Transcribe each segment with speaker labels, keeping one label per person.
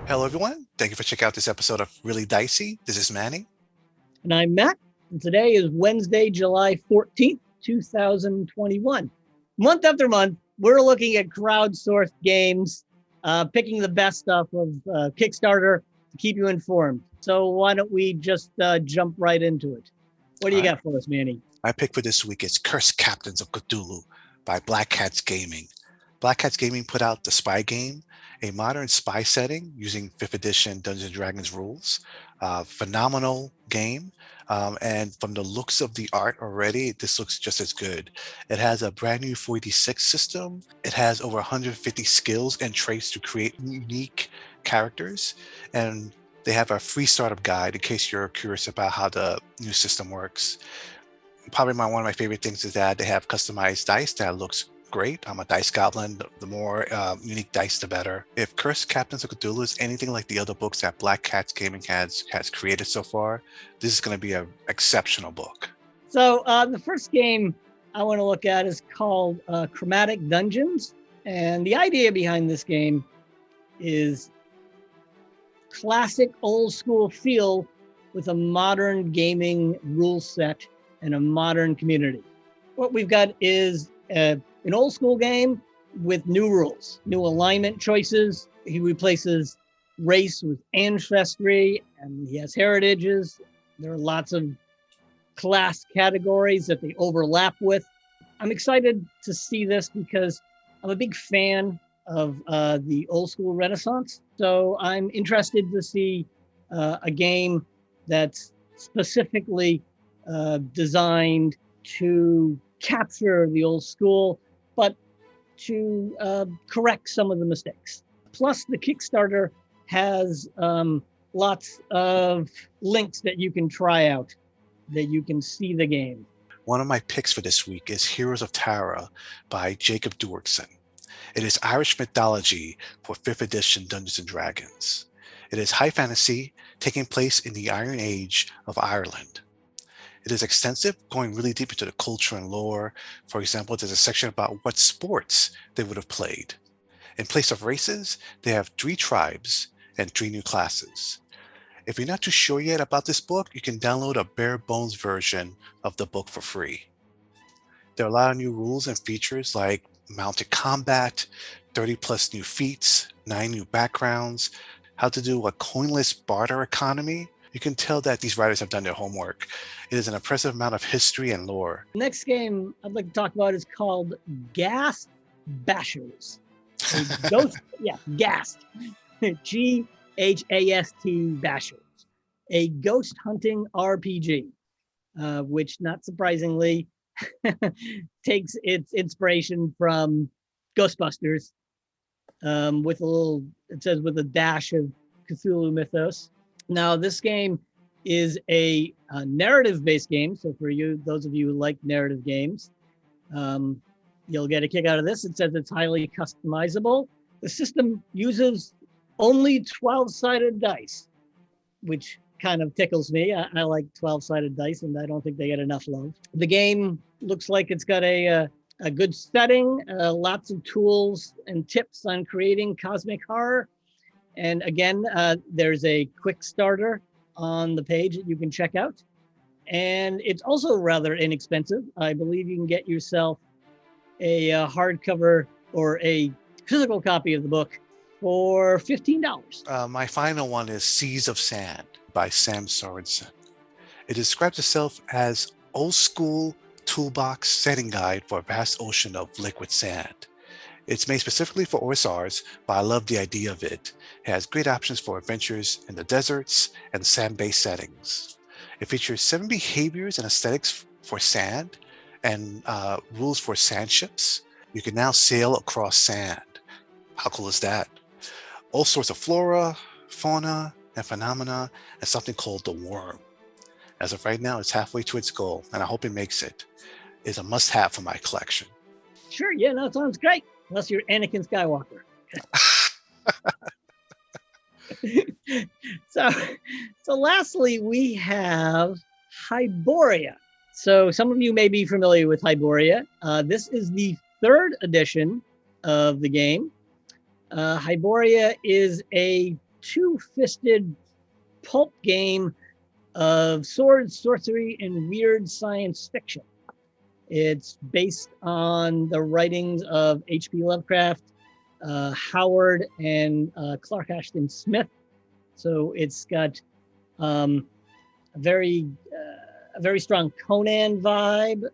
Speaker 1: Hello, everyone. Thank you for checking out this episode of Really Dicey. This is Manny.
Speaker 2: And I'm Matt. And today is Wednesday, July 14th, 2021. Month after month, we're looking at crowdsourced games, picking the best stuff of Kickstarter to keep you informed. So why don't we just jump right into it? What do you got for us, Manny?
Speaker 1: My pick for this week is Cursed Captains of Cthulhu by Black Cats Gaming. Black Cats Gaming put out the Spy Game, a modern spy setting using 5th edition Dungeons & Dragons rules. Phenomenal game. And from the looks of the art already, this looks just as good. It has a brand new 4d6 system. It has over 150 skills and traits to create unique characters. And they have a free startup guide in case you're curious about how the new system works. Probably one of my favorite things is that they have customized dice that looks great. I'm a dice goblin. The more unique dice, the better. If Cursed Captains of Cthulhu is anything like the other books that Black Cats Gaming has created so far, this is going to be an exceptional book.
Speaker 2: So the first game I want to look at is called Chromatic Dungeons. And the idea behind this game is classic old school feel with a modern gaming rule set and a modern community. What we've got is an old school game with new rules, new alignment choices. He replaces race with ancestry, and he has heritages. There are lots of class categories that they overlap with. I'm excited to see this because I'm a big fan of the old school Renaissance. So I'm interested to see a game that's specifically designed to capture the old school, but to correct some of the mistakes. Plus, the Kickstarter has lots of links that you can try out, that you can see the game.
Speaker 1: One of my picks for this week is Heroes of Tara by Jacob Duerksen. It is Irish mythology for 5th edition Dungeons & Dragons. It is high fantasy, taking place in the Iron Age of Ireland. It is extensive, going really deep into the culture and lore. For example, there's a section about what sports they would have played. In place of races, they have 3 tribes and 3 new classes. If you're not too sure yet about this book, you can download a bare bones version of the book for free. There are a lot of new rules and features like mounted combat, 30 plus new feats, 9 new backgrounds, how to do a coinless barter economy. You can tell that these writers have done their homework. It is an impressive amount of history and lore.
Speaker 2: The next game I'd like to talk about is called GhastBashers. Ghast. G-H-A-S-T Bashers. A ghost hunting RPG, which not surprisingly takes its inspiration from GhastBashers with a dash of Cthulhu mythos. Now, this game is a narrative-based game. So for you, those of you who like narrative games, you'll get a kick out of this. It says it's highly customizable. The system uses only 12-sided dice, which kind of tickles me. I like 12-sided dice, and I don't think they get enough love. The game looks like it's got a good setting, lots of tools and tips on creating cosmic horror. And again, there's a quick starter on the page that you can check out. And it's also rather inexpensive. I believe you can get yourself a hardcover or a physical copy of the book for $15.
Speaker 1: My final one is Seas of Sand by Sam Sorensen. It describes itself as old school toolbox setting guide for a vast ocean of liquid sand. It's made specifically for OSRs, but I love the idea of it. It has great options for adventures in the deserts and sand-based settings. It features 7 behaviors and aesthetics for sand and rules for sand ships. You can now sail across sand. How cool is that? All sorts of flora, fauna, and phenomena, and something called the worm. As of right now, it's halfway to its goal, and I hope it makes it. It's a must-have for my collection.
Speaker 2: Sure, yeah, that sounds great. Unless you're Anakin Skywalker. So lastly, we have Hyperborea. So some of you may be familiar with Hyperborea. This is the 3rd edition of the game. Hyperborea is a two-fisted pulp game of swords, sorcery, and weird science fiction. It's based on the writings of H.P. Lovecraft, Howard, and Clark Ashton Smith. So it's got a very strong Conan vibe,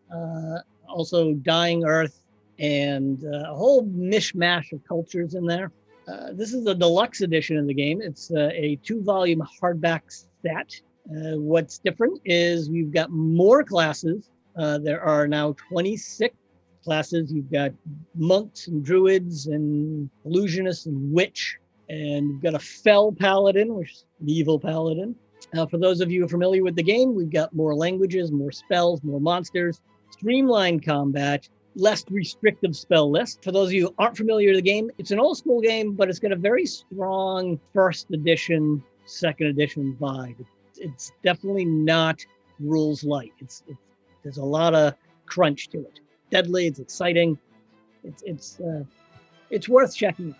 Speaker 2: also Dying Earth, and a whole mishmash of cultures in there. This is the deluxe edition of the game. It's a 2-volume hardback set. What's different is we've got more classes. There are now 26 classes. You've got monks and druids and illusionists and witch. And we've got a fell paladin, which is an evil paladin. For those of you who are familiar with the game, we've got more languages, more spells, more monsters, streamlined combat, less restrictive spell list. For those of you who aren't familiar with the game, it's an old school game, but it's got a very strong first edition, second edition vibe. It's definitely not rules light. There's a lot of crunch to it. Deadly, it's exciting. It's worth checking out.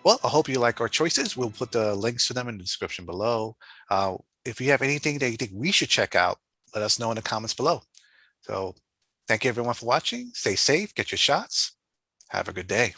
Speaker 1: Well, I hope you like our choices. We'll put the links to them in the description below. If you have anything that you think we should check out, let us know in the comments below. So thank you everyone for watching. Stay safe, get your shots. Have a good day.